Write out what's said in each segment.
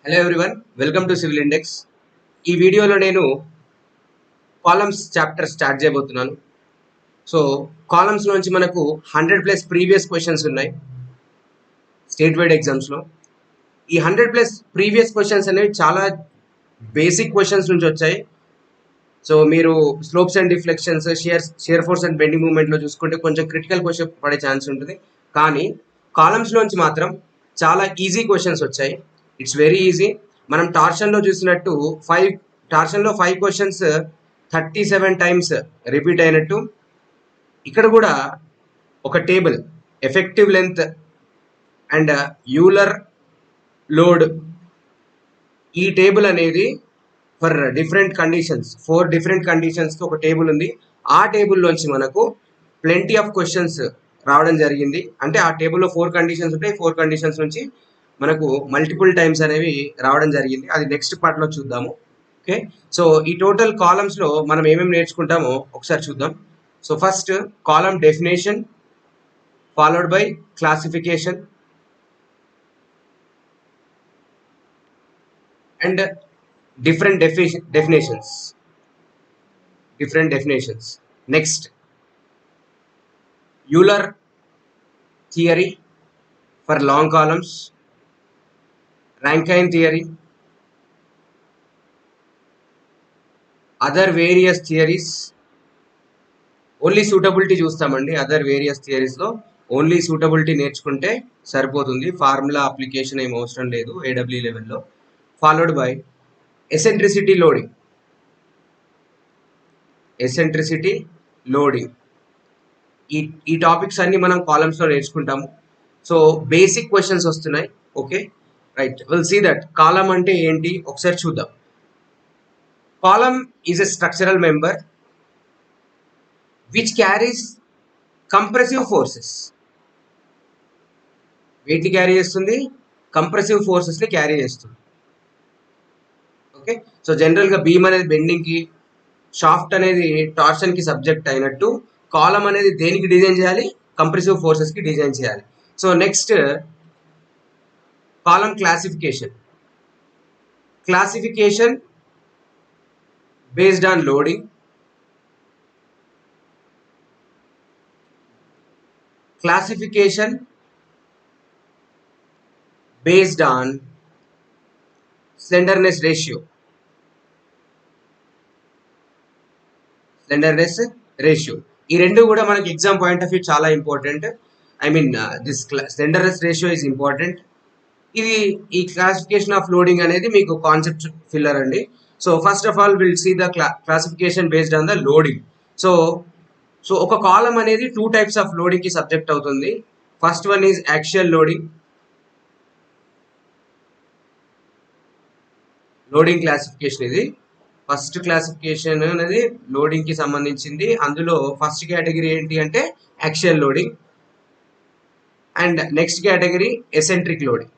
Hello everyone, welcome to civil index. ఈ వీడియోలో నేను కాలమ్స్ చాప్టర్ స్టార్ట్ చేయబోతున్నాను. సో కాలమ్స్ నుంచి మనకు 100+ ప్రీవియస్ క్వశ్చన్స్ ఉన్నాయి స్టేట్ వైడ్ ఎగ్జామ్స్లో. ఈ 100+ ప్రీవియస్ క్వశ్చన్స్ అనేవి చాలా బేసిక్ క్వశ్చన్స్ నుంచి వచ్చాయి. సో మీరు slopes and deflections, shear force and bending మూవ్మెంట్లో చూసుకుంటే కొంచెం క్రిటికల్ క్వశ్చన్ పడే ఛాన్స్ ఉంటుంది. కానీ కాలమ్స్లోంచి మాత్రం చాలా ఈజీ క్వశ్చన్స్ వచ్చాయి. It's very easy. మనం టార్షన్లో చూసినట్టు టార్షన్లో 5 క్వశ్చన్స్ 37 టైమ్స్ రిపీట్ అయినట్టు ఇక్కడ కూడా ఒక table effective length and Euler load, ఈ టేబుల్ అనేది ఫర్ డిఫరెంట్ కండిషన్స్ 4 డిఫరెంట్ కండిషన్స్తో ఒక టేబుల్ ఉంది. ఆ టేబుల్లోంచి మనకు ప్లెంటీ ఆఫ్ క్వశ్చన్స్ రావడం జరిగింది. అంటే ఆ టేబుల్లో 4 కండిషన్స్ ఉంటాయి. 4 కండిషన్స్ నుంచి మనకు మల్టిపుల్ టైమ్స్ అనేవి రావడం జరిగింది. అది నెక్స్ట్ పార్ట్లో చూద్దాము. ఓకే, సో ఈ టోటల్ కాలమ్స్లో మనం ఏమేమి నేర్చుకుంటామో ఒకసారి చూద్దాం. So first column definition, followed by classification and different definitions. Next, Euler theory for long columns, Rankine theory, other various theories. Only suitability చూస్తామండి. అదర్ వేరియస్ థియరీస్లో ఓన్లీ సూటబిలిటీ నేర్చుకుంటే సరిపోతుంది. ఫార్ములా అప్లికేషన్ ఏం అవసరం లేదు ఏడబ్ల్యూ లెవెల్లో. Followed by eccentricity loading. ఈ టాపిక్స్ అన్ని మనం కాలమ్స్లో నేర్చుకుంటాము. సో బేసిక్ క్వశ్చన్స్ వస్తున్నాయి. Okay, right, will see that column అంటే ఏంటి ఒకసారి చూద్దాం. Column is a structural member which carries compressive forces. వేటిని క్యారీ చేస్తుంది? కంప్రెసివ్ ఫోర్సెస్ని క్యారీ చేస్తుంది. ఓకే, సో జనరల్గా బీమ్ అనేది బెండింగ్కి, షాఫ్ట్ అనేది టార్షన్కి సబ్జెక్ట్ అయినట్టు కాలమ్ అనేది దేనికి డిజైన్ చేయాలి? కంప్రెసివ్ ఫోర్సెస్కి డిజైన్ చేయాలి. So next column classification based on loading, classification based on slenderness ratio. ఈ రెండు కూడా మనకి ఎగ్జామ్ పాయింట్ ఆఫ్ వ్యూ చాలా important. I mean this slenderness ratio is important. ఇది ఈ క్లాసిఫికేషన్ ఆఫ్ లోడింగ్ అనేది మీకు కాన్సెప్ట్ ఫిల్లర్ అండి. So first of all will see the classification based on the loading. సో ఒక కాలం అనేది 2 టైప్స్ ఆఫ్ లోడింగ్కి సబ్జెక్ట్ అవుతుంది. First one is actual loading classification. ఇది ఫస్ట్ క్లాసిఫికేషన్ అనేది లోడింగ్కి సంబంధించింది. అందులో ఫస్ట్ కేటగిరీ ఏంటి అంటే actual loading, and next category eccentric loading.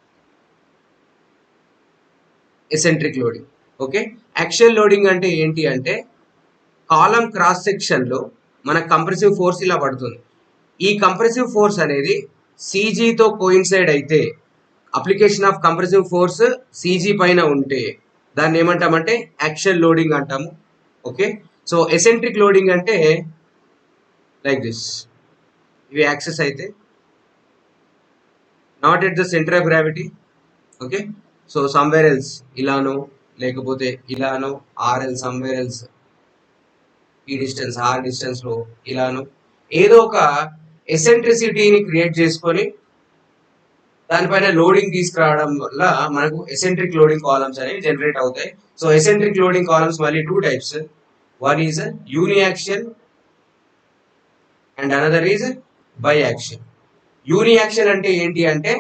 Okay, actual loading అంటే ఏంటి అంటే కాలం క్రాస్ సెక్షన్లో మన కంప్రెసివ్ ఫోర్స్ ఇలా పడుతుంది. ఈ కంప్రెసివ్ ఫోర్స్ అనేది సీజీతో కోయిన్సైడ్ అయితే, application of compressive force CG పైన ఉంటే దాన్ని ఏమంటామంటే యాక్చువల్ లోడింగ్ అంటాము. ఓకే, సో ఎసెంట్రిక్ లోడింగ్ అంటే లైక్ దిస్. ఇవి యాక్సెస్ అయితే not at the centre of gravity. Okay, so somewhere else ఇలానో లేకపోతే ఇలానో, ఆర్ఎల్ సమ్వేర్ ఎల్స్ ఈ డిస్టెన్స్ ఆర్ డిస్టెన్స్లో ఇలానో ఏదో ఒక ఎసెంట్రిసిటీని క్రియేట్ చేసుకొని దానిపైన లోడింగ్ తీసుకురావడం వల్ల మనకు ఎసెంట్రిక్ లోడింగ్ కాలమ్స్ అనేవి జనరేట్ అవుతాయి. సో ఎసెంట్రిక్ లోడింగ్ కాలమ్స్ మళ్ళీ 2 types. One is uniaxial and another is biaxial. Uniaxial అంటే ఏంటి అంటే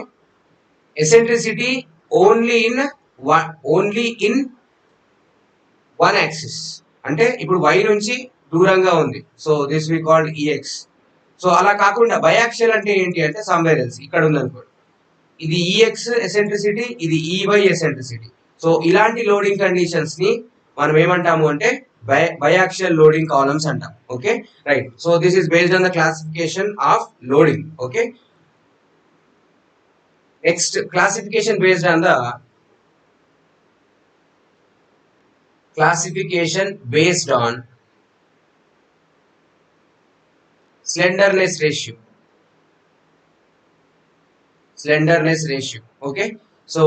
eccentricity only in one axis. అంటే ఇప్పుడు y నుంచి దూరంగా ఉంది, so this we called EX. So అలా కాకుండా బయాక్సియల్ అంటే ఏంటి అంటే సమ్వేర్ ఎల్స్ ఇక్కడ ఉంది అనుకోండి, ఇది ఈఎక్స్ ఎసెంట్రిసిటీ, ఇది ఈవై ఎసెంట్రిసిటీ. సో ఇలాంటి లోడింగ్ కండిషన్స్ ని మనం ఏమంటాము అంటే బయాక్సియల్ లోడింగ్ కాలమ్స్ అంటాం. Okay, right. So this is based on the classification of loading. Okay, next classification based on the classification based on slenderness ratio. Okay. So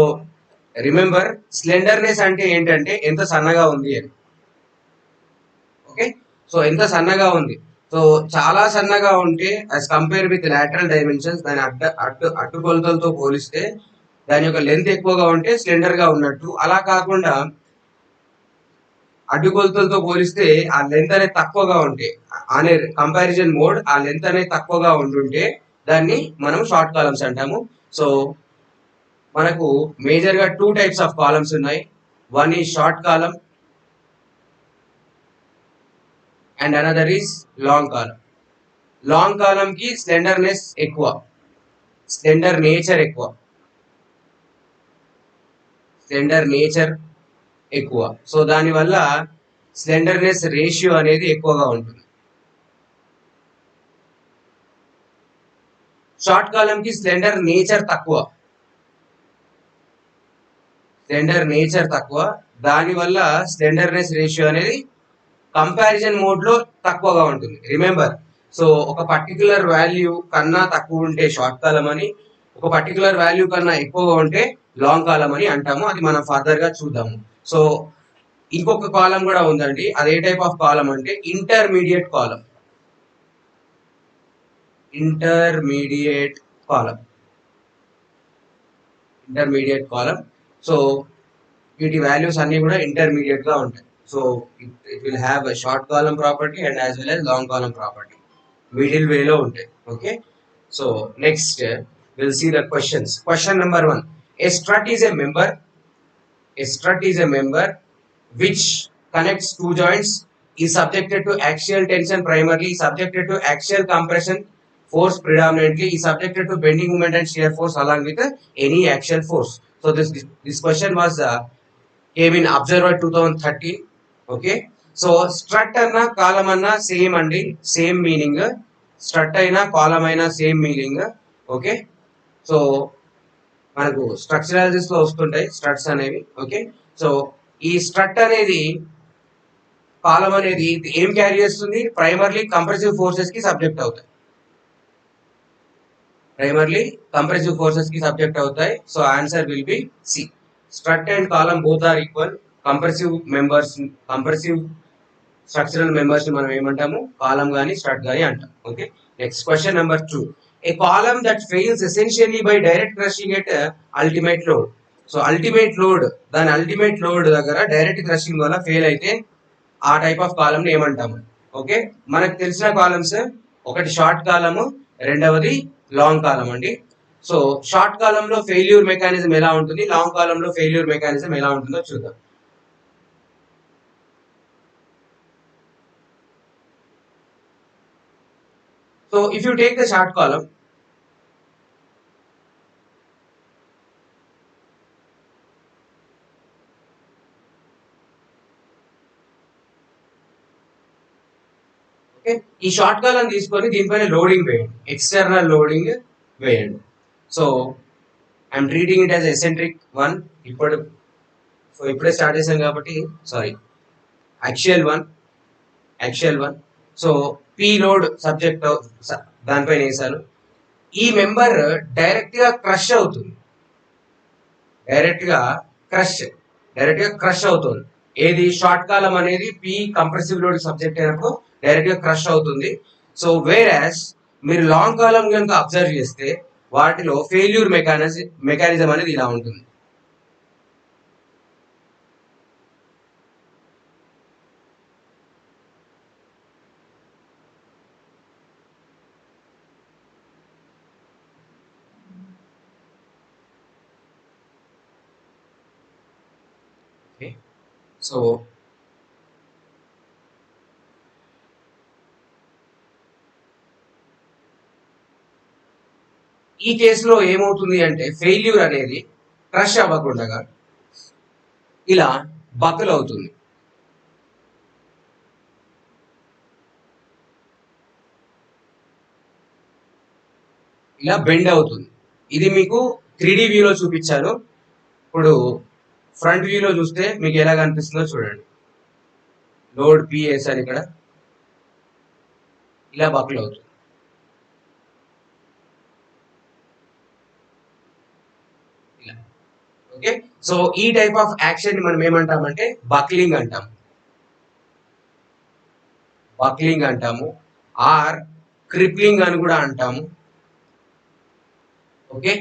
remember స్లెండర్నెస్ అంటే ఏంటంటే ఎంత సన్నగా ఉంది అని. ఓకే. సో ఎంత సన్నగా ఉంది, సో చాలా సన్నగా ఉంటే as compare with lateral dimensions, దాని అడ్డు కొలతలతో పోలిస్తే దాని యొక్క లెంత్ ఎక్కువగా ఉంటే స్లెండర్ గా ఉన్నట్టు. అలా కాకుండా అడ్డు కొలతలతో పోలిస్తే ఆ లెంత్ అనేది తక్కువగా ఉంటే, అనే కంపారిజన్ మోడ్ ఆ లెంత్ అనేది తక్కువగా ఉంటుంటే దాన్ని మనం షార్ట్ కాలమ్స్ అంటాము. సో మనకు మేజర్ గా 2 టైప్స్ ఆఫ్ కాలమ్స్ ఉన్నాయి. One is short column and another is long column. Long column కి స్లెండర్నెస్ ఎక్కువ, స్లెండర్ నేచర్ ఎక్కువ. సో దానివల్ల స్లెండర్నెస్ రేషియో అనేది ఎక్కువగా ఉంటుంది. షార్ట్ కాలమ్ కి స్లెండర్ నేచర్ తక్కువ, దానివల్ల స్లెండర్నెస్ రేషియో అనేది కంపారిజన్ మోడ్ లో తక్కువగా ఉంటుంది. రిమెంబర్, సో ఒక పర్టికులర్ వాల్యూ కన్నా తక్కువ ఉంటే షార్ట్ కాలమ్ అని, ఒక పర్టికులర్ వాల్యూ కన్నా ఎక్కువగా ఉంటే లాంగ్ కాలమ్ అని అంటాము. అది మనం ఫర్దర్ గా చూద్దాము. సో ఇంకొక కాలం కూడా ఉందండి. అది ఏ టైప్ ఆఫ్ కాలం అంటే ఇంటర్మీడియట్ కాలం. సో వీటి వాల్యూస్ అన్ని కూడా ఇంటర్మీడియట్ గా ఉంటాయి. So it will have a short column property and as well as long column property, middle వేలో ఉంటాయి. Okay. So next will see the questions. Question number 1, a strut is a member which connects two joints, is subjected to axial tension primarily, subjected to axial compression force predominantly, is subjected to bending moment and shear force along with any axial force. So this question was came in Observer 2013. Okay. So strut అన్నా కాలం అన్నా same అండి, same meaning. Strut అయినా కాలం అయినా same meaning. Okay. So మనకు స్ట్రక్చరాలజీస్ లో వస్తుంటాయి struts అనేవి. Okay. So ఈ స్ట్రట్ అనేది, కాలం అనేది ఏం క్యారీ చేస్తుంది? ప్రైమర్లీ కంప్రెసివ్ ఫోర్సెస్ కి సబ్జెక్ట్ అవుతాయి. So answer will be C. Strut and column both are equal. Compressive structural members ని మనం ఏమంటాము? కాలం గాని స్ట్రట్ గాని అంటాం. Okay. Next question number 2, a column that fails essentially by direct crushing at ultimate load. So ultimate load దగ్గర direct crushing వల్ల fail అయితే ఆ టైప్ ఆఫ్ కాలం ని ఏమంటాము? ఓకే. మనకు తెలిసిన కాలమ్స్, ఒకటి షార్ట్ కాలము, రెండవది లాంగ్ కాలం అండి. సో షార్ట్ కాలంలో ఫెయిల్యూర్ మెకానిజం ఎలా ఉంటుంది, లాంగ్ కాలంలో ఫెయిల్యూర్ మెకానిజం ఎలా ఉంటుందో చూద్దాం. So if you take the short column, okay, ఈ షార్ట్ కాలం తీసుకొని దీనిపైన లోడింగ్ వేయండి, ఎక్స్టర్నల్ లోడింగ్ వేయండి. So I'm treating it as eccentric 1. ఇప్పుడే స్టార్ట్ చేశాను కాబట్టి sorry, actual one. So P load subject దానిపైన వేసాను. ఈ మెంబర్ డైరెక్ట్ గా క్రష్ అవుతుంది. ఏది? షార్ట్ కాలం అనేది పీ కంప్రెసివ్ లోడ్ సబ్జెక్ట్ అయినప్పుడు డైరెక్ట్ గా క్రష్ అవుతుంది. సో వేరాస్ మీరు లాంగ్ కాలం కనుక అబ్జర్వ్ చేస్తే వాటిలో ఫెయిల్యూర్ మెకానిజం అనేది ఇలా ఉంటుంది. సో ఈ కేసులో ఏమవుతుంది అంటే ఫెయిల్యూర్ అనేది క్రష్ అవ్వకుండా ఇలా బకుల్ అవుతుంది. ఇలా బెండ్ అవుతుంది. ఇది మీకు 3D వ్యూలో చూపించాను. ఇప్పుడు ఫ్రంట్ వ్యూలో చూస్తే మీకు ఎలా కనిపిస్తుందో చూడండి. లోడ్ పి వేసాను ఇక్కడ, ఇలా బక్ల్ అవుతుంది. ఇలా ఓకే. సో ఈ టైప్ ఆఫ్ యాక్షన్ మనం ఏమంటామంటే బక్లింగ్ అంటాం, బక్లింగ్ అంటాము, ఆర్ క్రిప్లింగ్ అని కూడా అంటాము. Okay.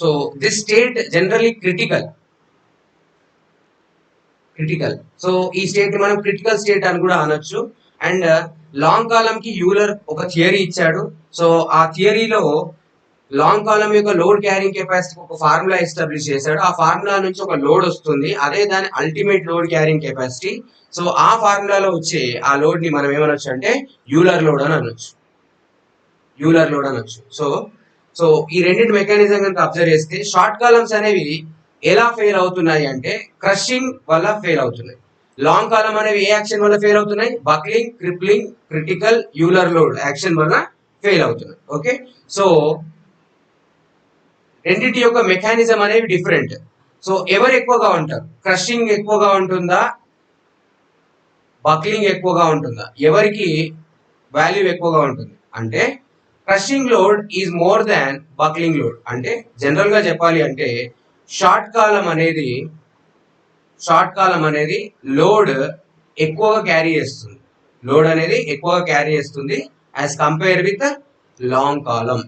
So this state generally critical. So ఈ స్టేట్ ని మనం క్రిటికల్ స్టేట్ అని కూడా అనొచ్చు. అండ్ లాంగ్ కాలం కి యూలర్ ఒక థియరీ ఇచ్చాడు. సో ఆ థియరీలో లాంగ్ కాలం యొక్క లోడ్ క్యారింగ్ కెపాసిటీ ఒక ఫార్ములా ఎస్టాబ్లిష్ చేశాడు. ఆ ఫార్ములా నుంచి ఒక లోడ్ వస్తుంది, అదే దాని ultimate load carrying capacity. So ఆ ఫార్ములాలో వచ్చే ఆ లోడ్ ని మనం ఏమనొచ్చు అంటే యూలర్ లోడ్ అని అనొచ్చు, యూలర్ లోడ్ అనొచ్చు. సో సో ఈ రెండింటి మెకానిజం కనుక అబ్జర్వ్ చేస్తే షార్ట్ కాలమ్స్ అనేవి ఎలా ఫెయిల్ అవుతున్నాయి అంటే క్రషింగ్ వల్ల ఫెయిల్ అవుతున్నాయి. లాంగ్ కాలం అనేవి ఏ యాక్షన్ వల్ల ఫెయిల్ అవుతున్నాయి? Buckling, crippling, critical, Euler load action వల్ల ఫెయిల్ అవుతున్నాయి. ఓకే. సో రెండింటి యొక్క మెకానిజం అనేవి డిఫరెంట్. సో ఎవరు ఎక్కువగా ఉంటారు? క్రషింగ్ ఎక్కువగా ఉంటుందా, బక్లింగ్ ఎక్కువగా ఉంటుందా? ఎవరికి వాల్యూ ఎక్కువగా ఉంటుంది అంటే crushing load is more than buckling load. అంటే జనరల్ గా చెప్పాలి అంటే షార్ట్ కాలం అనేది లోడ్ ఎక్కువగా క్యారీ చేస్తుంది, లోడ్ అనేది ఎక్కువగా క్యారీ చేస్తుంది as compare with long column.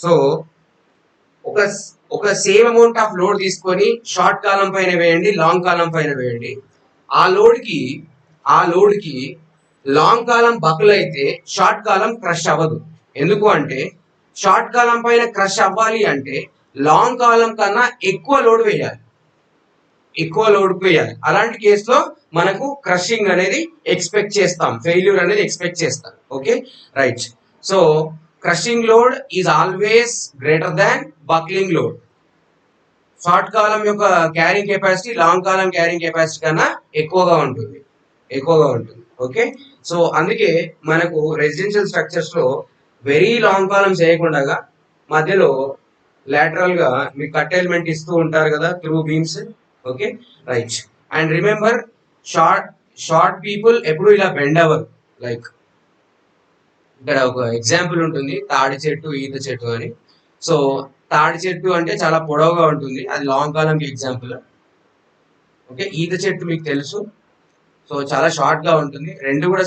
So ఒక ఒక సేమ్ అమౌంట్ ఆఫ్ లోడ్ తీసుకొని షార్ట్ కాలం పైన వేయండి, లాంగ్ కాలం పైన వేయండి. ఆ లోడ్ కి లాంగ్ కాలం బకుల్ అయితే షార్ట్ కాలం క్రష్ అవ్వదు. ఎందుకు అంటే షార్ట్ కాలం పైన క్రష్ అవ్వాలి అంటే లాంగ్ కాలం కన్నా ఎక్కువ లోడ్ వేయాలి. అలాంటి కేసులో మనకు క్రషింగ్ అనేది ఎక్స్పెక్ట్ చేస్తాం, ఫెయిల్యూర్ అనేది ఎక్స్పెక్ట్ చేస్తాం. Okay, right. So crushing load is always greater than buckling load. Short column యొక్క carrying capacity long column carrying capacity కన్నా ఎక్కువగా ఉంటుంది. ఓకే. సో అందుకే మనకు రెసిడెన్షియల్ స్ట్రక్చర్స్ లో వెరీ లాంగ్ కాలం చేయకుండా మధ్యలో లాటరల్ గా మీకు కట్ ఎలిమెంట్ ఇస్తూ ఉంటారు కదా through beams. Okay, right. And remember short people ఎప్పుడు ఇలా బెండ్ అవ్వరు. లైక్ ఇక్కడ ఒక ఎగ్జాంపుల్ ఉంటుంది, తాడి చెట్టు, ఈత చెట్టు అని. సో తాడి చెట్టు అంటే చాలా పొడవుగా ఉంటుంది, అది లాంగ్ కాలంకి ఎగ్జాంపుల్. ఓకే, ఈత చెట్టు మీకు తెలుసు, సో చాలా షార్ట్ గా ఉంటుంది. రెండు కూడా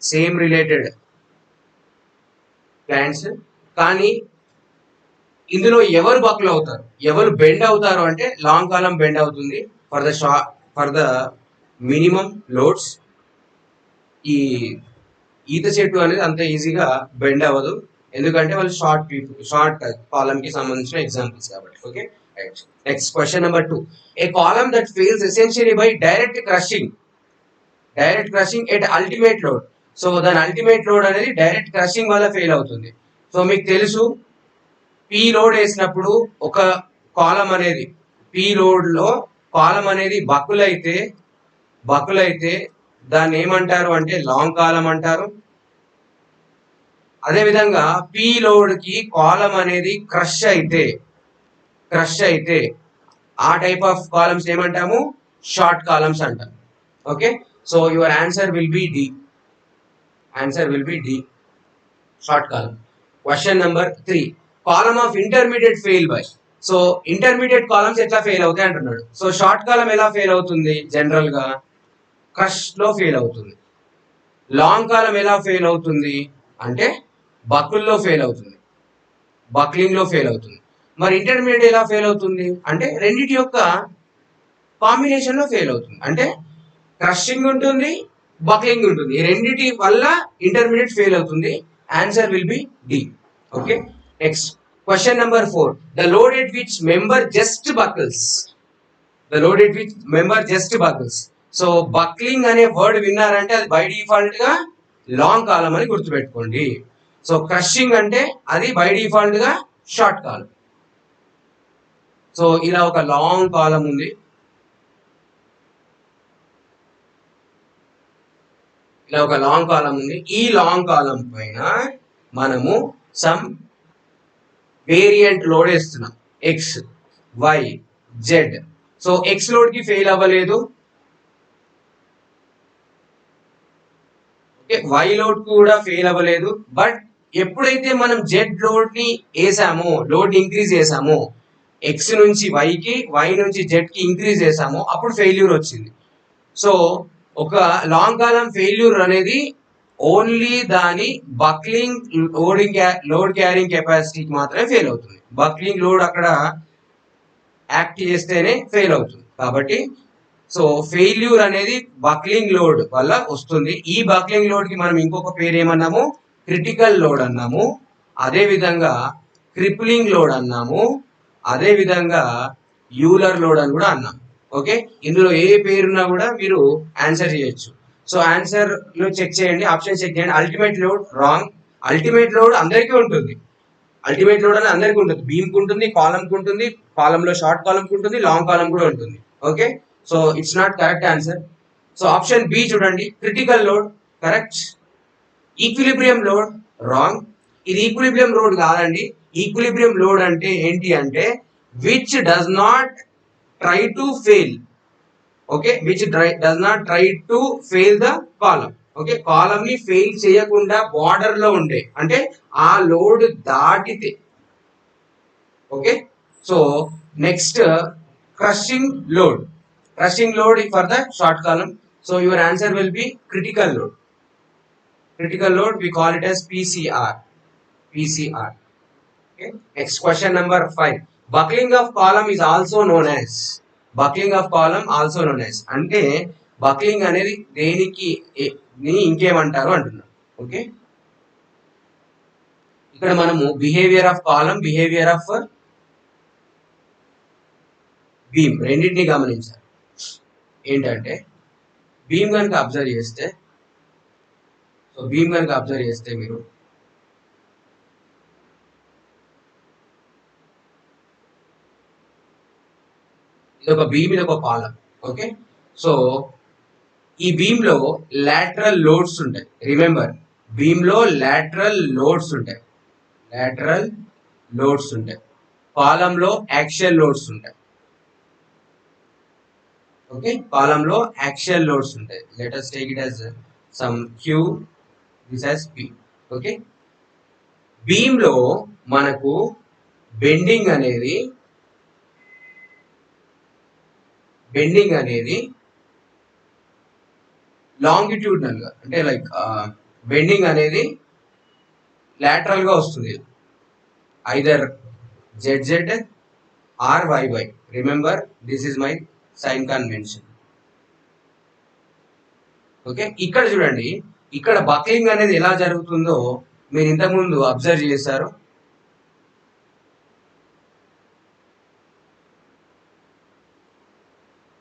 సేమ్ రిలేటెడ్ ప్లాంట్స్. కానీ ఇందులో ఎవరు బక్లు అవుతారు, ఎవరు బెండ్ అవుతారు అంటే లాంగ్ కాలం బెండ్ అవుతుంది ఫర్ ద మినిమం లోడ్స్. ఈ ఈత చెట్టు అనేది అంత ఈజీగా బెండ్ అవ్వదు, ఎందుకంటే వాళ్ళు షార్ట్ కాలం కి సంబంధించిన ఎగ్జాంపుల్స్ కాబట్టి. Okay, next question number 2. A column that fails essentially by direct crushing at ultimate load. So దాని అల్టిమేట్ లోడ్ అనేది డైరెక్ట్ క్రషింగ్ వల్ల ఫెయిల్ అవుతుంది. సో మీకు తెలుసు, పీ లోడ్ వేసినప్పుడు ఒక కాలం అనేది పీ లోడ్ లో కాలం అనేది బక్కుల్ అయితే దాన్ని ఏమంటారు అంటే లాంగ్ కాలం అంటారు. అదే విధంగా పీ లోడ్ కి కాలం అనేది క్రష్ అయితే ఆ టైప్ ఆఫ్ కాలమ్స్ ఏమంటాము? షార్ట్ కాలమ్స్ అంటాం. Okay, so your answer will be D, short column. Question number 3. Column of intermediate fail by. So intermediate columns ఎట్లా ఫెయిల్ అవుతాయి అంటున్నాడు. సో షార్ట్ కాలం ఎలా ఫెయిల్ అవుతుంది? జనరల్ గా క్రష్ లో ఫెయిల్ అవుతుంది. లాంగ్ కాలం ఎలా ఫెయిల్ అవుతుంది అంటే బక్లింగ్ లో ఫెయిల్ అవుతుంది. మరి ఇంటర్మీడియట్ ఎలా ఫెయిల్ అవుతుంది అంటే రెండిటి యొక్క కాంబినేషన్ లో ఫెయిల్ అవుతుంది. అంటే క్రషింగ్ ఉంటుంది, బక్లింగ్ ఉంటుంది, ఈ రెండిటి వల్ల ఇంటర్మీడియట్ ఫెయిల్ అవుతుంది. Answer will be D. Okay, next question number 4. The load at which member just buckles. So buckling అనే వర్డ్ విన్నారంటే అది బై డిఫాల్ట్ గా లాంగ్ కాలం అని గుర్తుపెట్టుకోండి. సో క్రషింగ్ అంటే అది బై డిఫాల్ట్ గా షార్ట్ కాలం. సో ఇలా ఒక లాంగ్ కాలం ఉంది, ఈ లాంగ్ కాలం పైన మనము సమ్ వేరియంట్ లోడ్ వేస్తున్నాం, x, why, z. So x load కి ఫెయిల్ అవ్వలేదు, వై లోడ్ కూడా ఫెయిల్ అవ్వలేదు. బట్ ఎప్పుడైతే మనం జెడ్ లోడ్ ని వేసామో, లోడ్ ఇంక్రీజ్ చేసామో, ఎక్స్ నుంచి వైకి, వై నుంచి జెడ్ కి ఇంక్రీజ్ చేసామో అప్పుడు ఫెయిల్యూర్ వచ్చింది. సో ఒక లాంగ్ కాలం ఫెయిల్యూర్ అనేది ఓన్లీ దాని బక్లింగ్ లోడ్ క్యారింగ్ కెపాసిటీకి మాత్రమే ఫెయిల్ అవుతుంది. బక్లింగ్ లోడ్ అక్కడ యాక్ట్ చేస్తేనే ఫెయిల్ అవుతుంది. కాబట్టి సో ఫెయిల్యూర్ అనేది బక్లింగ్ లోడ్ వల్ల వస్తుంది. ఈ బక్లింగ్ లోడ్ కి మనం ఇంకొక పేరు ఏమన్నాము? క్రిటికల్ లోడ్ అన్నాము. అదే విధంగా క్రిప్లింగ్ లోడ్ అన్నాము. అదే విధంగా యూలర్ లోడ్ అని కూడా అన్నాము. ఓకే, ఇందులో ఏ పేరున్నా కూడా మీరు ఆన్సర్ చేయొచ్చు. సో ఆన్సర్ లో చెక్ చేయండి, ఆప్షన్ చెక్ చేయండి. Ultimate load wrong. Ultimate load అందరికీ ఉంటుంది. అల్టిమేట్ లోడ్ అనేది అందరికీ ఉంటుంది. బీమ్ కు ఉంటుంది, కాలమ్ కు ఉంటుంది, కాలమ్ లో షార్ట్ కాలమ్ కు ఉంటుంది, లాంగ్ కాలమ్ కూడా ఉంటుంది. Okay, so it's not correct answer. So option B చూడండి, critical load correct. Equilibrium load wrong. ఇది ఈక్విలిబ్రియం లోడ్ కాదండి. ఈక్విలిబ్రియం లోడ్ అంటే ఏంటి అంటే which does not try to fail. Okay, which does not try to fail the column. Okay, column ని fail చేయకుండా border లో ఉండే, అంటే ఆ లోడ్ దాటితే. Okay, so next crushing load. Crushing load for the short column. So your answer will be critical load. Critical load we call it as PCR. PCR. Okay. Next question number 5. Buckling of column is also known as. Buckling of column also known as. అంటే buckling అనేది దేనికి ఇంకేమంటారు అంటున్నాం. Okay, ఇక్కడ మనము behaviour of column, behaviour of beam రెండింటిని గమనించాలి. ఏంటంటే beam కనుక అబ్జర్వ్ చేస్తే, సో బీమ్ కనుక అబ్జర్వ్ చేస్తే మీరు ఇది ఒక బీమ్, ఇది ఒక కాలమ్. ఓకే, సో ఈ బీమ్ లో లాటరల్ లోడ్స్ ఉంటాయి. రిమెంబర్, బీమ్ లో లాటరల్ లోడ్స్ ఉంటాయి. లాటరల్ లోడ్స్ ఉంటాయి. కాలమ్ లో యాక్సియల్ లోడ్స్ ఉంటాయి. ఓకే, కాలమ్ లో యాక్సియల్ లోడ్స్ ఉంటాయి. Let us take it as some Q, this as P. Okay, beam లో మనకు బెండింగ్ అనేది లాంగిట్యూడినల్ గా, అంటే లైక్ బెండింగ్ అనేది లాటరల్ గా వస్తుంది. Either ZZ or YY. Remember this is my sign convention. Okay, ఇక్కడ చూడండి, ఇక్కడ బక్లింగ్ అనేది ఎలా జరుగుతుందో మీరు ఇంతకుముందు అబ్జర్వ్ చేశారు.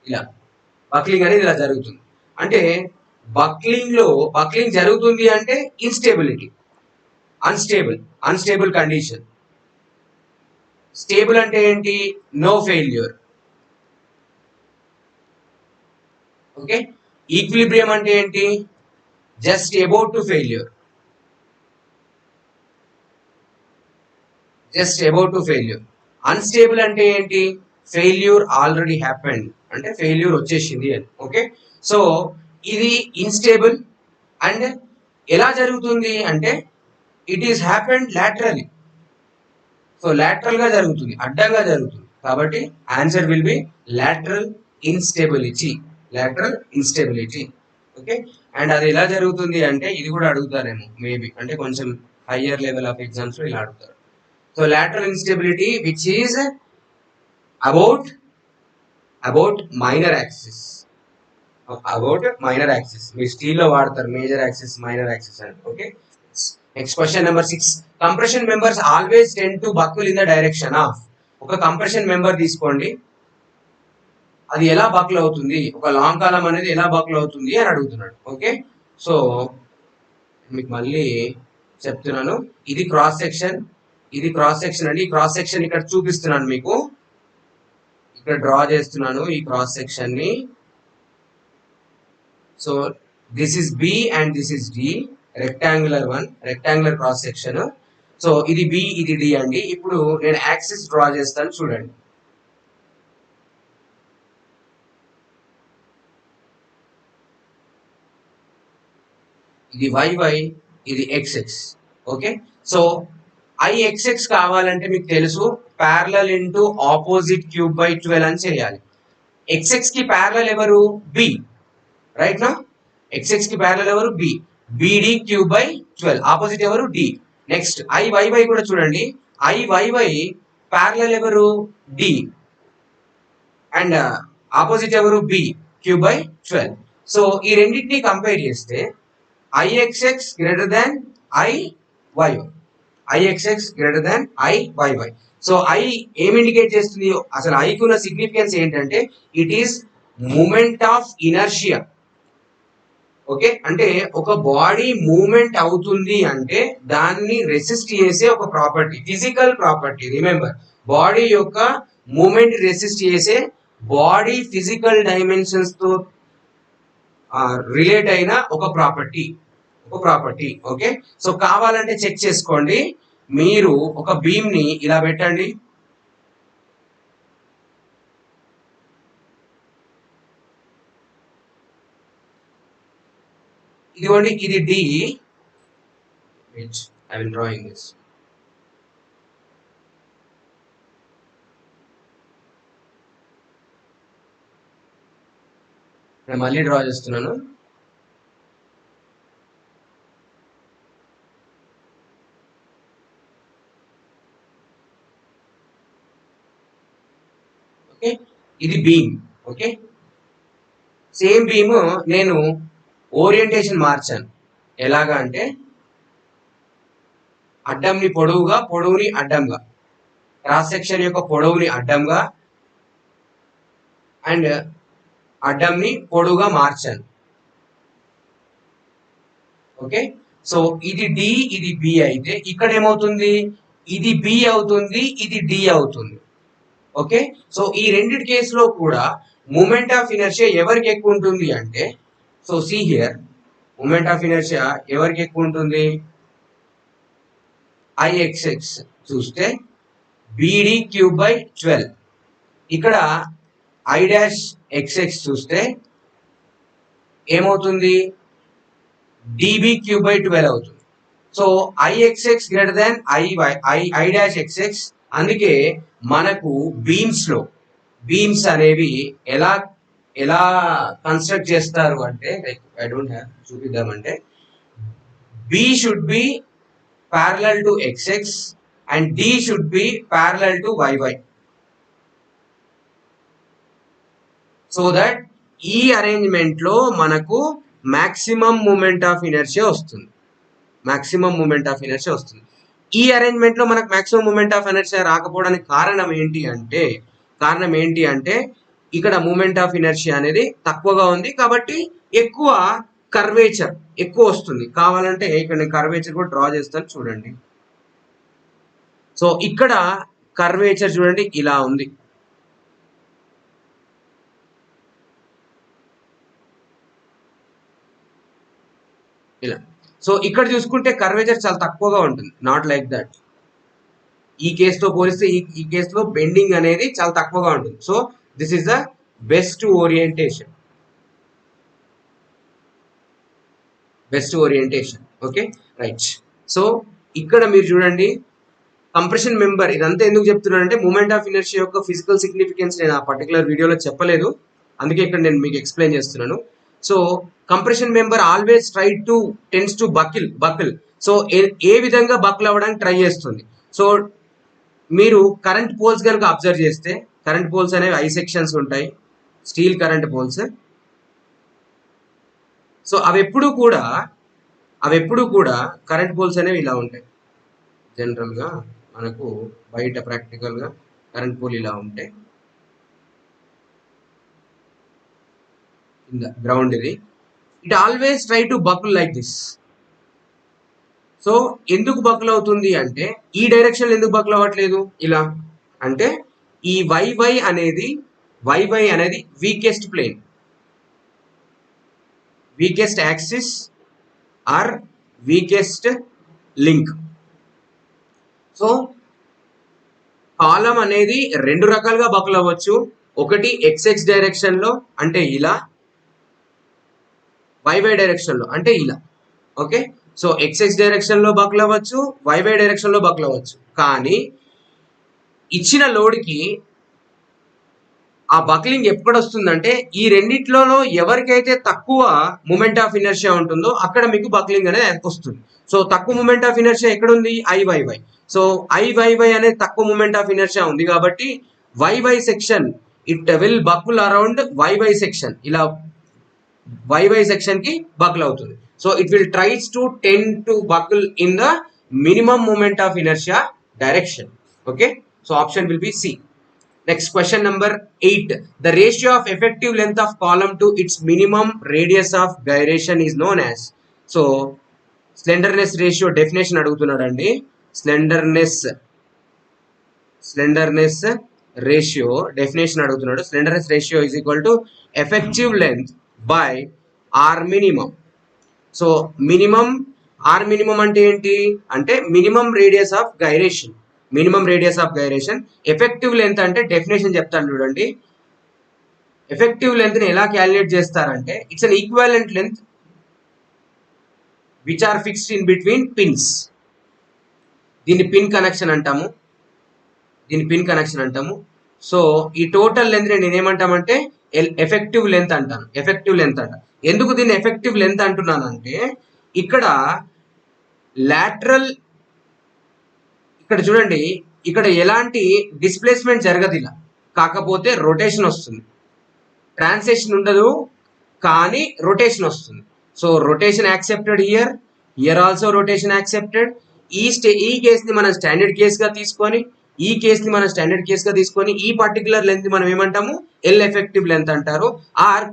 ఇలా బక్లింగ్ అనేది ఇలా జరుగుతుంది. అంటే బక్లింగ్ జరుగుతుంది అంటే ఇన్స్టేబిలిటీ, అన్స్టేబుల్ కండిషన్. స్టేబుల్ అంటే ఏంటి? No failure. ఓకే, ఈక్విలిబ్రియం అంటే ఏంటి? Just about to failure. Unstable అంటే ఏంటి? ఫెయిల్యూర్ ఆల్రెడీ హ్యాపెండ్, అంటే ఫెయిల్యూర్ వచ్చేసింది అని. ఓకే, సో ఇది ఇన్స్టేబుల్. అండ్ ఎలా జరుగుతుంది అంటే it is happened laterally. So lateral గా జరుగుతుంది, అడ్డంగా జరుగుతుంది. కాబట్టి answer will be lateral instability. Okay, and అది ఎలా జరుగుతుంది అంటే ఇది కూడా అడుగుతారేమో మేబీ, అంటే కొంచెం హయ్యర్ లెవెల్ ఆఫ్ ఎగ్జామ్స్ లో ఇలా అడుగుతారు. So lateral instability which is about minor axis. మీరు స్టీల్ లో వాడతారు మేజర్ యాక్సిస్, మైనర్ యాక్సిస్ అని. Okay, next question number 6. Compression members always tend to buckle in the direction of. ఒక compression member తీసుకోండి, అది ఎలా బక్కుల్ అవుతుంది, ఒక లాంగ్ కాలం అనేది ఎలా బక్కుల్ అవుతుంది అని అడుగుతున్నాడు. ఓకే, సో మీకు మళ్ళీ చెప్తున్నాను, ఇది క్రాస్ సెక్షన్ అండి. క్రాస్ సెక్షన్ ఇక్కడ చూపిస్తున్నాను మీకు, ఇక్కడ డ్రా చేస్తున్నాను ఈ క్రాస్ సెక్షన్ ని. So this is B and this is D, rectangular cross section. So ఇది బి, ఇది డి అండి. ఇప్పుడు నేను యాక్సిస్ డ్రా చేస్తాను చూడండి. ఇది YY, ఇది XX. ఓకే, సో IXX కావాలంటే మీకు తెలుసు parallel into opposite cube by 12 అని చేయాలి. XX కి ప్యారలల్ ఎవరు? B, రైట్ నా? XX కి ప్యారలల్ ఎవరు? B. BD cube by 12, opposite ఎవరు? D. నెక్స్ట్ IYY కూడా చూడండి, IYY ప్యారలల్ ఎవరు? D అండ్ ఆపోజిట్ ఎవరు? B cube by 12. సో ఈ రెండింటిని కంపేర్ చేస్తే IXX greater than IYY, IXX greater than IYY. So I ఏం ఇండికేట్ చేస్తుంది? అసలు I కు ఉన్న సిగ్నిఫికెన్స్ ఏంటంటే it is moment of inertia. Okay, అంటే ఒక బాడీ మూమెంట్ అవుతుంది అంటే దాన్ని రెసిస్ట్ చేసే ఒక property, physical property. Remember, body యొక్క మూమెంట్ రెసిస్ట్ చేసే బాడీ ఫిజికల్ డైమెన్షన్స్ తో రిలేట్ అయిన ఒక ప్రాపర్టీ. ఓకే, సో కావాలంటే చెక్ చేసుకోండి. మీరు ఒక బీమ్ ని ఇలా పెట్టండి, ఇదిగోండి, ఇది D, which I will drawing this. నేను మళ్ళీ డ్రా చేస్తున్నాను. ఓకే, ఇది బీమ్. ఓకే, సేమ్ బీమ్ నేను ఓరియంటేషన్ మార్చాను. ఎలాగా అంటే అడ్డంని పొడవుగా, పొడవుని అడ్డంగా, క్రాస్ సెక్షన్ యొక్క పొడవుని అడ్డంగా అండ్ అడ్డంని పొడవుగా మార్చాను. ఓకే, సో ఇది D, ఇది B అయితే ఇక్కడ ఏమవుతుంది? ఇది B అవుతుంది, ఇది D అవుతుంది. ఓకే, సో ఈ రెండిటి కేసులో కూడా మూమెంట్ ఆఫ్ ఇనర్షియా ఎవరికి ఎక్కువ ఉంటుంది అంటే, so see here, moment of inertia ఎవరికి ఎక్కువ ఉంటుంది? IXX చూస్తే BD క్యూబ్ బై 12, ఇక్కడ I'XX చూస్తే ఏమవుతుంది? DB క్యూబ్ బై 12 అవుతుంది. So IXX greater than I'XX. అందుకే మనకు బీమ్స్ అనేవి ఎలా కన్స్ట్రక్ట్ చేస్తారు అంటే, లైక్ ఐ డోంట్ హ్యావ్, చూపిద్దామంటే B should be parallel to XX and D should be parallel to YY, so that ఈ అరేంజ్మెంట్ లో మనకు మాక్సిమం మూమెంట్ ఆఫ్ ఇనర్షియా వస్తుంది. ఈ అరేంజ్మెంట్ లో మనకు మాక్సిమం మూమెంట్ ఆఫ్ ఇనర్షియా రాకపోవడానికి కారణం ఏంటి అంటే ఇక్కడ మూమెంట్ ఆఫ్ ఇనర్షియా అనేది తక్కువగా ఉంది కాబట్టి ఎక్కువ కర్వేచర్ ఎక్కువ వస్తుంది. కావాలంటే ఇక్కడ నేను కర్వేచర్ కూడా డ్రా చేస్తాను, చూడండి. సో ఇక్కడ కర్వేచర్ చూడండి ఇలా ఉంది. ఇలా, సో ఇక్కడ చూసుకుంటే కర్వేచర్ చాలా తక్కువగా ఉంటుంది, నాట్ లైక్ దట్. ఈ కేసుతో పోలిస్తే ఈ కేసులో బెండింగ్ అనేది చాలా తక్కువగా ఉంటుంది. So this is the best orientation. Okay, right. So ఇక్కడ మీరు చూడండి కంప్రెషన్ మెంబర్, ఇదంతా ఎందుకు చెప్తున్నానంటే మూమెంట్ ఆఫ్ ఇనర్షియా యొక్క ఫిజికల్ సిగ్నిఫికెన్స్ నేను ఆ పర్టికులర్ వీడియోలో చెప్పలేదు, అందుకే ఇక్కడ నేను మీకు ఎక్స్ప్లెయిన్ చేస్తున్నాను. So compression member always tends to buckle. So ఏ విధంగా బకిల్ అవ్వడానికి ట్రై చేస్తుంది? సో మీరు కరెంట్ పోల్స్ కనుక అబ్జర్వ్ చేస్తే, కరెంట్ పోల్స్ అనేవి I సెక్షన్స్ ఉంటాయి, స్టీల్ కరెంట్ పోల్స్. సో అవి ఎప్పుడు కూడా కరెంట్ పోల్స్ అనేవి ఇలా ఉంటాయి. జనరల్ గా మనకు బయట ప్రాక్టికల్ గా కరెంట్ పోల్ ఇలా ఉంటాయి, కింద గ్రౌండ్ ఇది. It always try to buckle like this. So ఎందుకు బకుల్ అవుతుంది అంటే, ఈ డైరెక్షన్ ఎందుకు బకుల్ అవ్వట్లేదు ఇలా అంటే, ఈ YY అనేది weakest plane, weakest axis or weakest link. So column అనేది రెండు రకాలుగా బకుల్ అవ్వచ్చు. ఒకటి XX డైరెక్షన్ లో అంటే ఇలా, YY డైరెక్షన్ లో అంటే ఇలా. ఓకే. సో ఎక్స్ఎక్స్ డైరెక్షన్ లో బక్ల్ అవ్వచ్చు, వైవై డైరెక్షన్ లో బక్ల్ అవ్వచ్చు. కానీ ఇచ్చిన లోడ్కి ఆ బక్లింగ్ ఎప్పుడు వస్తుందంటే ఈ రెండిట్లలో ఎవరికైతే తక్కువ మూమెంట్ ఆఫ్ ఇనర్షియా ఉంటుందో అక్కడ మీకు బక్లింగ్ అనేది వస్తుంది. సో తక్కువ మూమెంట్ ఆఫ్ ఇనర్షియా ఎక్కడ ఉంది? ఐవైవై. సో ఐవైవై అనేది తక్కువ మూమెంట్ ఆఫ్ ఇనర్షియా ఉంది కాబట్టి YY section it will buckle around YY section. ఇలా వైవై సెక్షన్ కి బకుల్ అవుతుంది. So it will tries to tend to buckle in the minimum moment of inertia direction. Okay. So option will be C. Next, question number 8. The ratio of effective length of column to its minimum radius of gyration is known as. So, slenderness ratio definition adugutunnadandi. Slenderness ratio definition adugutunnadu. Slenderness ratio is equal to effective length by R minimum. So, minimum R minimum ante enti? Ante minimum radius of gyration. Minimum radius of gyration. Effective length అంటే definition చెప్తాను చూడండి. Effective length ని ఎలా calculate చేస్తారంటే it's an equivalent length which are fixed in between pins. దీన్ని pin connection అంటాము. So ఈ total length నేను ఏమంటామంటే ఎఫెక్టివ్ లెంత్ అంటాను. ఎందుకు దీన్ని ఎఫెక్టివ్ లెంత్ అంటున్నానంటే ఇక్కడ లాటరల్, ఇక్కడ చూడండి, ఇక్కడ ఎలాంటి డిస్ప్లేస్మెంట్ జరగదు, ఇలా కాకపోతే రొటేషన్ వస్తుంది. ట్రాన్సేషన్ ఉండదు కానీ రొటేషన్ వస్తుంది. So rotation accepted here also rotation accepted. ఈ కేసుని మనం స్టాండర్డ్ కేసుగా తీసుకొని ఈ పర్టికులర్ లెంత్ మనం ఏమంటాము? ఎల్ ఎఫెక్టివ్ లెంత్ అంటారు. ఆర్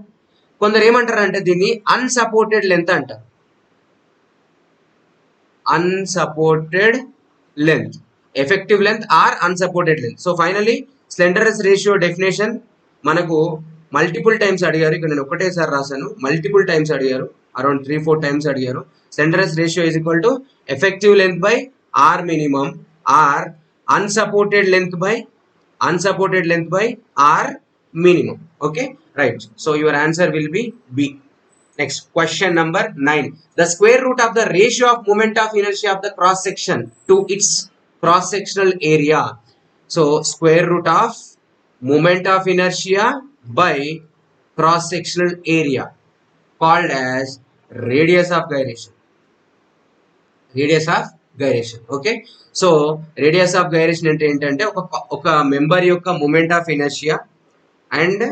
కొందరు ఏమంటారు అంటే దీన్ని అన్సపోర్టెడ్ లెంత్ అంటారు. Unsupported length, effective length or unsupported length. So finally slenderness ratio definition మనకు మల్టిపుల్ టైమ్స్ అడిగారు. ఇక్కడ నేను ఒకటేసారి రాశాను, మల్టిపుల్ టైమ్స్ అడిగారు, అరౌండ్ 3-4 టైమ్స్ అడిగారు. slenderness ratio is equal to effective length by R minimum or unsupported length by R minimum. Okay, right. So your answer will be B. Next, question number 9. The square root of the ratio of moment of inertia of the cross section to its cross sectional area. So square root of moment of inertia by cross sectional area called as radius of gyration. Okay. So radius of gyration ఏంటంటే ఒక member యొక్క moment of inertia and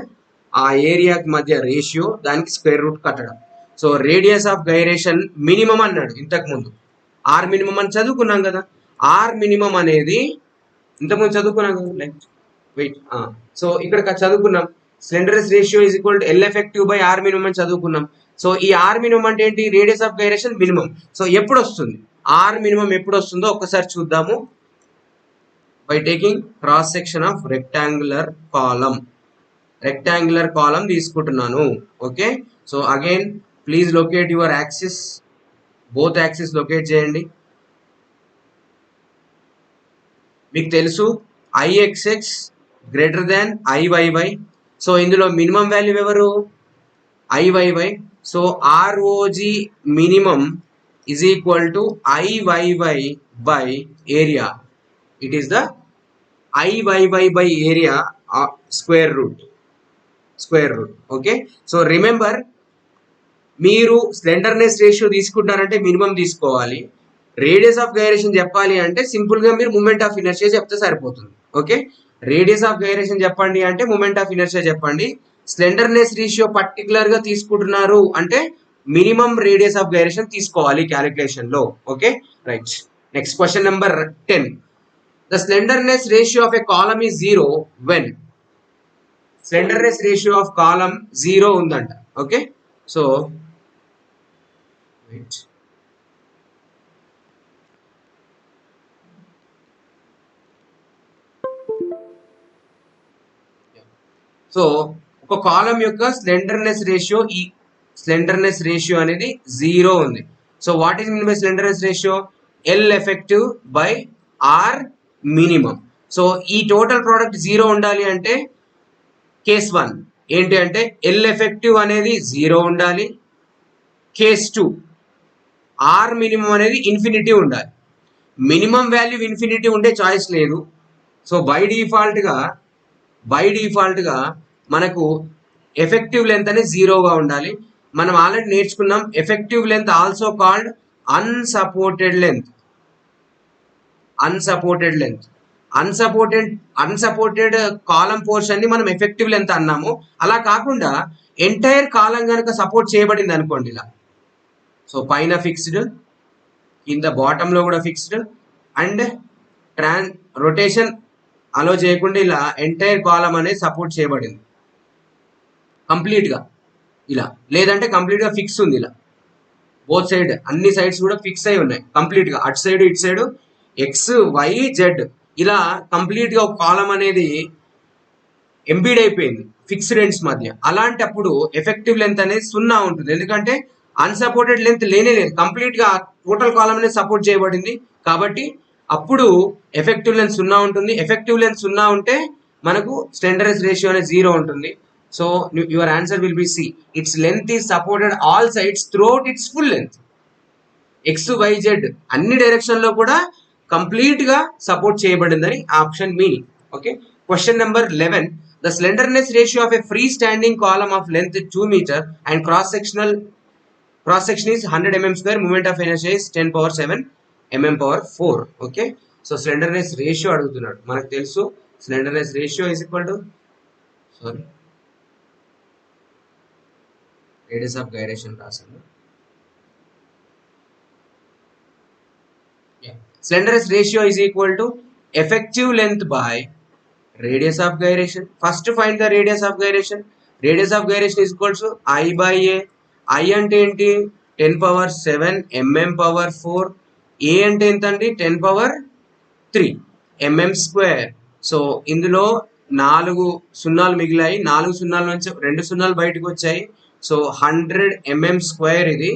ఆ ఏరియాకి మధ్య ratio, దానికి square root కట్టడం. So radius of gyration minimum అన్నాడు ఇంతకు ముందు. ఆర్ మినిమం అని చదువుకున్నాం కదా. ఆర్ మినిమం అనేది ఇంతకుముందు చదువుకున్నాం కదా. వెయిట్, సో ఇక్కడ చదువుకున్నాం slenderness ratio is equal to L effective by are minimum అని చదువుకున్నాం. సో ఈ ఆర్ మినిమం అంటే ఏంటి? Radius of gyration minimum. So ఎప్పుడు వస్తుంది ఆర్ మినిమం? ఎప్పుడు వస్తుందో ఒక్కసారి చూద్దాము. By taking cross section of rectangular column తీసుకుంటున్నాను. Okay. So again please locate your axis, both axis locate చేయండి. మీకు తెలుసు IXX greater than IYY. So ఇందులో మినిమం వాల్యూ ఎవరు? IYY. So ROG minimum is equal to IYY by area. It is the IYY by area square root. Okay. So remember, మీరు స్లెండర్నెస్ ratio తీసుకుంటారంటే minimum తీసుకోవాలి. Radius of gyration చెప్పాలి అంటే simple గా మీరు moment of inertia చెప్తే సరిపోతుంది. Okay. Radius of gyration చెప్పండి అంటే మూమెంట్ ఆఫ్ ఇనర్షియా చెప్పండి. స్లెండర్నెస్ రేషియో పర్టికులర్ గా తీసుకుంటున్నారు అంటే మినిమం రేడియస్ ఆఫ్ గైరేషన్ తీసుకోవాలి క్యాలిక్యులేషన్ లో. Okay, right. Next question number 10. The slenderness ratio of a column is 0 when. Slenderness ratio of column 0 ఉందంట. Okay, so right. So ఒక column యొక్క slenderness ratio, ఈ slenderness ratio అనేది 0 ఉంది. So what is mean by slenderness ratio? L effective by are minimum. So ఈ total product 0 ఉండాలి అంటే case 1 ఏంటి అంటే ఎల్ ఎఫెక్టివ్ అనేది 0 ఉండాలి. కేస్ 2 ఆర్ మినిమం అనేది ఇన్ఫినిటీ ఉండాలి. మినిమం వాల్యూ ఇన్ఫినిటీ ఉండే చాయిస్ లేదు. సో బై డిఫాల్ట్గా మనకు ఎఫెక్టివ్ లెంత్ అనేది 0గా ఉండాలి. మనం ఆల్రెడీ నేర్చుకున్నాం effective length also called unsupported length. Unsupported column portion ని మనం ఎఫెక్టివ్ లెంత్ అన్నాము. అలా కాకుండా ఎంటైర్ కాలం కనుక సపోర్ట్ చేయబడింది అనుకోండి ఇలా, సో పైన ఫిక్స్డ్, కింద బాటంలో కూడా ఫిక్స్డ్ అండ్ రొటేషన్ అలో చేయకుండా ఇలా ఎంటైర్ కాలం అనేది సపోర్ట్ చేయబడింది కంప్లీట్గా ఇలా, లేదంటే కంప్లీట్గా ఫిక్స్ ఉంది ఇలా, బోత్ సైడ్ అన్ని సైడ్స్ కూడా ఫిక్స్ అయి ఉన్నాయి కంప్లీట్గా, అటు సైడ్ ఇటు సైడ్ ఎక్స్ వై జెడ్ ఇలా కంప్లీట్గా ఒక కాలం అనేది ఎంబీడ్ అయిపోయింది ఫిక్స్డ్ ఎండ్స్ మధ్య. అలాంటప్పుడు ఎఫెక్టివ్ లెంత్ అనేది 0 ఉంటుంది. ఎందుకంటే అన్సపోర్టెడ్ లెంత్ లేనే లేదు, కంప్లీట్గా టోటల్ కాలం అనేది సపోర్ట్ చేయబడింది. కాబట్టి అప్పుడు ఎఫెక్టివ్ లెంత్ 0 ఉంటుంది. ఎఫెక్టివ్ లెంత్ 0 ఉంటే మనకు స్లెండర్నెస్ రేషియో అనేది 0 ఉంటుంది. So your answer will be C. Its length is supported all sides throughout its full length. X why Z అన్ని డైరెక్షన్ లో కూడా కంప్లీట్ గా సపోర్ట్ చేయబడిందని option meaning. Okay, question number 11. The slenderness ratio of a freestanding column of length 2 meter and cross section is 100 mm square. Moment of inertia is 10 power 7 mm power 4. Okay, so slenderness ratio అడుగుతున్నాడు. మనకు తెలుసు slenderness ratio is equal to radius of gyration రాసాను. Slenderness ratio is equal to effective length by radius of gyration. First find the radius of gyration. Radius of gyration is equal to I by A. I అంటే ఏంటి 10 power 7 mm power 4. A అంటే ఎంత అండి 10 power 3 mm square. So ఇందులో 4 సున్నాలు మిగిలాయి, 4 సున్నాల నుంచి 2 సున్నాలు బయటకు వచ్చాయి. సో 100 mm square ఇది.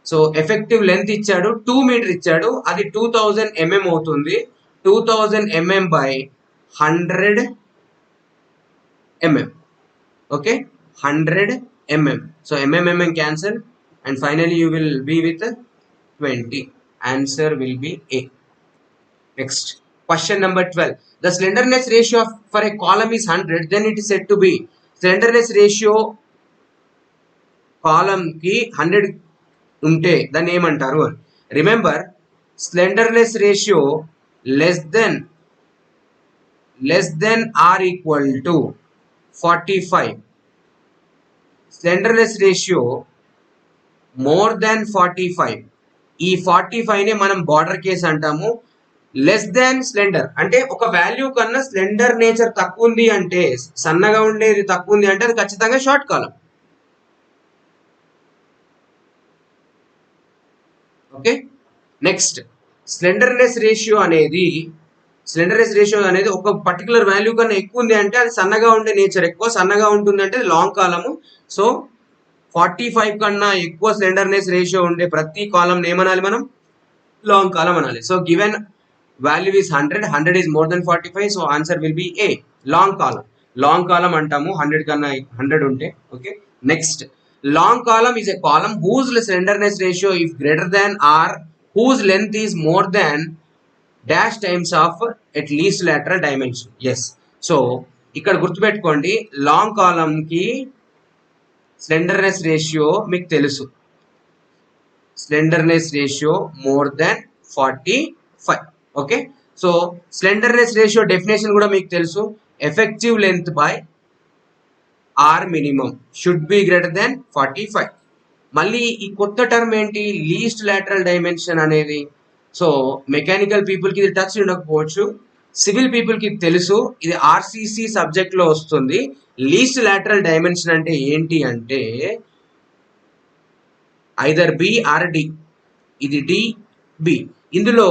సో ఎఫెక్టివ్ లెంత్ ఇచ్చాడు 2 మీటర్ ఇచ్చాడు, అది 2000 mm అవుతుంది. 2000 mm by 100 mm. Okay, 100 mm. So mm cancel and finally you will be with 20. Answer will be A. Next, question number 12. The slenderness ratio for a column is 100, then it is said to be slenderness ratio column ki 100 ఉంటే దాన్ని ఏమంటారు? Remember, slenderness ratio less than or equal to 45. Slenderness ratio more than 45. ఈ 45 నే మనం border case అంటాము. Less than slender అంటే ఒక value కన్నా స్లెండర్ నేచర్ తక్కువ ఉంది అంటే, సన్నగా ఉండేది తక్కువ ఉంది అంటే అది ఖచ్చితంగా షార్ట్ కాలం. ఓకే, నెక్స్ట్ స్లెండర్నెస్ రేషియో అనేది ఒక పర్టికులర్ వాల్యూ కన్నా ఎక్కువ ఉంది అంటే అది సన్నగా ఉండే నేచర్ ఎక్కువ, సన్నగా ఉంటుంది అంటే లాంగ్ కాలము. సో 45 కన్నా ఎక్కువ స్లెండర్నెస్ రేషియో ఉండే ప్రతి కాలం ఏమనాలి మనం? లాంగ్ కాలం అనాలి. So given value is 100 is more than 45. So answer will be A, long column అంటాము 100 కన్నా 100 ఉంటే. Okay, next, long column is a column whose slenderness ratio is greater than or whose length is more than dash times of at least lateral dimension. Yes, so ఇక్కడ గుర్తుపెట్టుకోండి, long column కి slenderness ratio మీకు తెలుసు, slenderness ratio more than 45. Okay, so slenderness ratio definition కూడా మీకు తెలుసు, effective length by are minimum should be greater than 45. మళ్ళీ ఈ కొత్త టర్మ్ ఏంటి? లీస్ట్ లాటరల్ డైమెన్షన్ అనేది. సో మెకానికల్ పీపుల్కి ఇది టచ్ ఉండకపోవచ్చు, సివిల్ పీపుల్కి తెలుసు, ఇది ఆర్సిసి సబ్జెక్ట్లో వస్తుంది. లీస్ట్ లాటరల్ డైమెన్షన్ అంటే ఏంటి అంటే ఐదర్ బి ఆర్ డి. ఇది డి బి. ఇందులో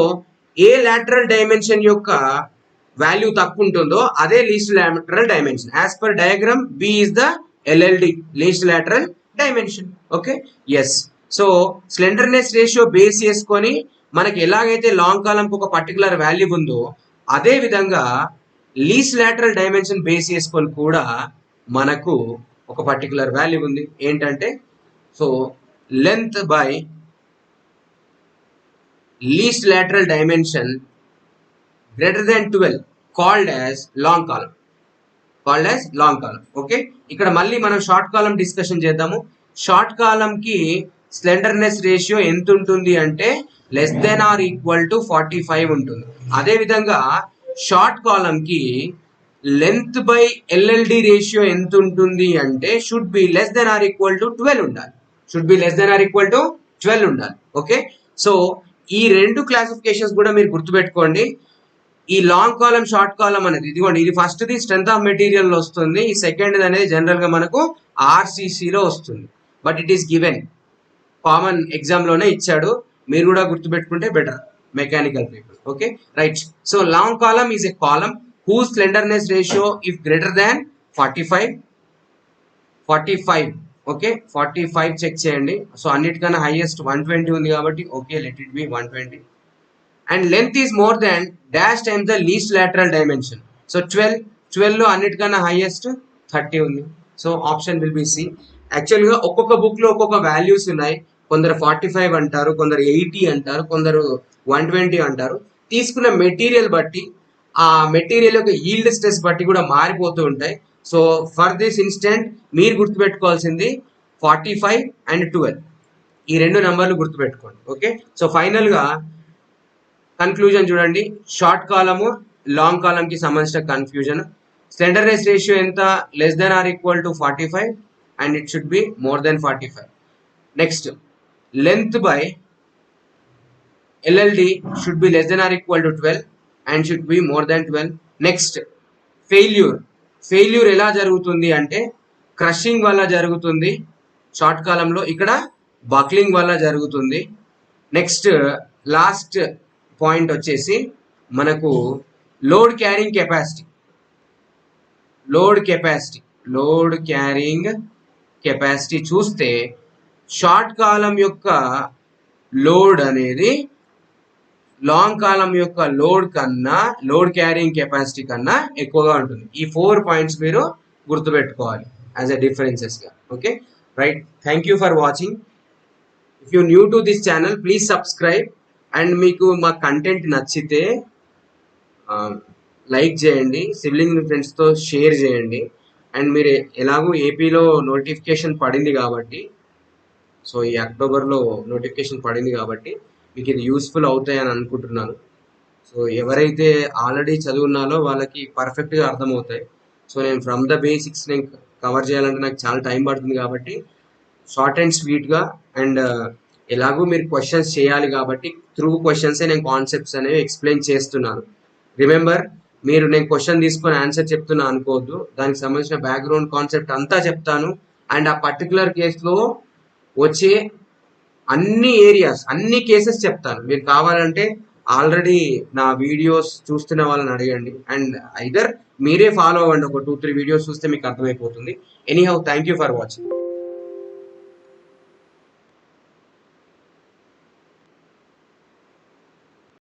ఏ లాటరల్ డైమెన్షన్ యొక్క వాల్యూ తక్కువ ఉంటుందో అదే least lateral dimension. As per diagram B is the LLD, least lateral dimension. Okay, yes. So slenderness ratio base చేసుకొని మనకి ఎలాగైతే లాంగ్ కాలంకి ఒక పర్టికులర్ వాల్యూ ఉందో అదే విధంగా లీస్ట్ లాటరల్ డైమెన్షన్ బేస్ చేసుకొని కూడా మనకు ఒక పర్టికులర్ వాల్యూ ఉంది. ఏంటంటే, so length by least lateral dimension greater than 12 called as long column. Okay, ఇక్కడ మళ్ళీ మనం షార్ట్ కాలం డిస్కషన్ చేద్దాము. షార్ట్ కాలం కి స్లెండర్నెస్ రేషియో ఎంత ఉంటుంది అంటే less than or equal to 45 ఉంటుంది. అదే విధంగా షార్ట్ కాలం కి లెంత్ బై ఎల్ఎల్డి రేషియో ఎంత ఉంటుంది అంటే should be less than or equal to 12 ఉండాలి. ఓకే, సో ఈ రెండు క్లాసిఫికేషన్స్ కూడా మీరు గుర్తుపెట్టుకోండి. ఈ లాంగ్ కాలం షార్ట్ కాలం అనేది ఇదిగోండి, ఇది first the strength of material లో వస్తుంది, ఈ సెకండ్ అనేది జనరల్ గా మనకు ఆర్సిసిలో వస్తుంది. But it is given, common exam లోనే ఇచ్చాడు, మీరు కూడా గుర్తుపెట్టుకుంటే better mechanical people. Okay right. So long column is a column whose slenderness ratio if greater than 45. Okay, 45 check చేయండి. సో అన్నిటికన్నా హైయెస్ట్ 120 ఉంది కాబట్టి okay, let it be 120. And length is more than dash time the least lateral dimension. So 12 లో అన్నిటికన్నా highest 30 ఉంది. So option will be C. యాక్చువల్గా ఒక్కొక్క book లో ఒక్కొక్క వాల్యూస్ ఉన్నాయి. కొందరు 45 అంటారు, కొందరు 80 అంటారు, కొందరు 120 అంటారు. తీసుకున్న మెటీరియల్ బట్టి, ఆ మెటీరియల్ యొక్క ఈల్డ్ స్ట్రెస్ బట్టి కూడా మారిపోతూ ఉంటాయి. సో ఫర్ దిస్ ఇన్స్టెంట్ మీరు గుర్తుపెట్టుకోవాల్సింది 45 అండ్ 12, ఈ రెండు నెంబర్లు గుర్తుపెట్టుకోండి. ఓకే, సో ఫైనల్ గా కన్క్లూజన్ చూడండి. షార్ట్ కాలము లాంగ్ కాలం కి సంబంధించిన కన్ఫ్యూజన్. స్లెండర్నెస్ రేషియో ఎంత? Less than or equal to 45 and it should be more than 45. Next, length by LLD should be less than or equal to 12 and should be more than 12. Next, failure ఎలా జరుగుతుంది అంటే crushing వల్ల జరుగుతుంది short కాలంలో, ఇక్కడ buckling వల్ల జరుగుతుంది. Next last point వచ్చేసి మనకు లోడ్ క్యారింగ్ కెపాసిటీ చూస్తే షార్ట్ కాలం యొక్క లోడ్ అనేది లాంగ్ కాలం యొక్క లోడ్ క్యారింగ్ కెపాసిటీ కన్నా ఎక్కువగా ఉంటుంది. ఈ 4 పాయింట్స్ మీరు గుర్తుపెట్టుకోవాలి యాజ్ ఎ డిఫరెన్సెస్ గా. Okay right, thank you for watching. If you new to this channel please subscribe. And మీకు మా కంటెంట్ నచ్చితే లైక్ చేయండి, సిబ్లింగ్ ఫ్రెండ్స్తో షేర్ చేయండి. అండ్ మీరు ఎలాగో ఏపీలో నోటిఫికేషన్ పడింది కాబట్టి, సో ఈ అక్టోబర్లో నోటిఫికేషన్ పడింది కాబట్టి మీకు ఇది యూస్ఫుల్ అవుతాయని అనుకుంటున్నాను. సో ఎవరైతే ఆల్రెడీ చదువున్నారో వాళ్ళకి పర్ఫెక్ట్గా అర్థమవుతాయి. సో నేను ఫ్రమ్ ద బేసిక్స్ నేను కవర్ చేయాలంటే నాకు చాలా టైం పడుతుంది కాబట్టి షార్ట్ అండ్ స్వీట్గా, అండ్ ఎలాగో మీరు క్వశ్చన్స్ చేయాలి కాబట్టి త్రూ క్వశ్చన్సే నేను కాన్సెప్ట్స్ అనేవి ఎక్స్ప్లెయిన్ చేస్తున్నాను. రిమెంబర్, మీరు నేను క్వశ్చన్ తీసుకొని ఆన్సర్ చెప్తున్నా అనుకోవద్దు, దానికి సంబంధించిన బ్యాక్గ్రౌండ్ కాన్సెప్ట్ అంతా చెప్తాను. అండ్ ఆ పర్టికులర్ కేసులో వచ్చే అన్ని కేసెస్ చెప్తాను. మీరు కావాలంటే ఆల్రెడీ నా వీడియోస్ చూస్తున్న వాళ్ళని అడగండి, అండ్ ఐదర్ మీరే ఫాలో అవ్వండి. ఒక 2-3 వీడియోస్ చూస్తే మీకు అర్థమైపోతుంది. Anyhow, thank you for watching.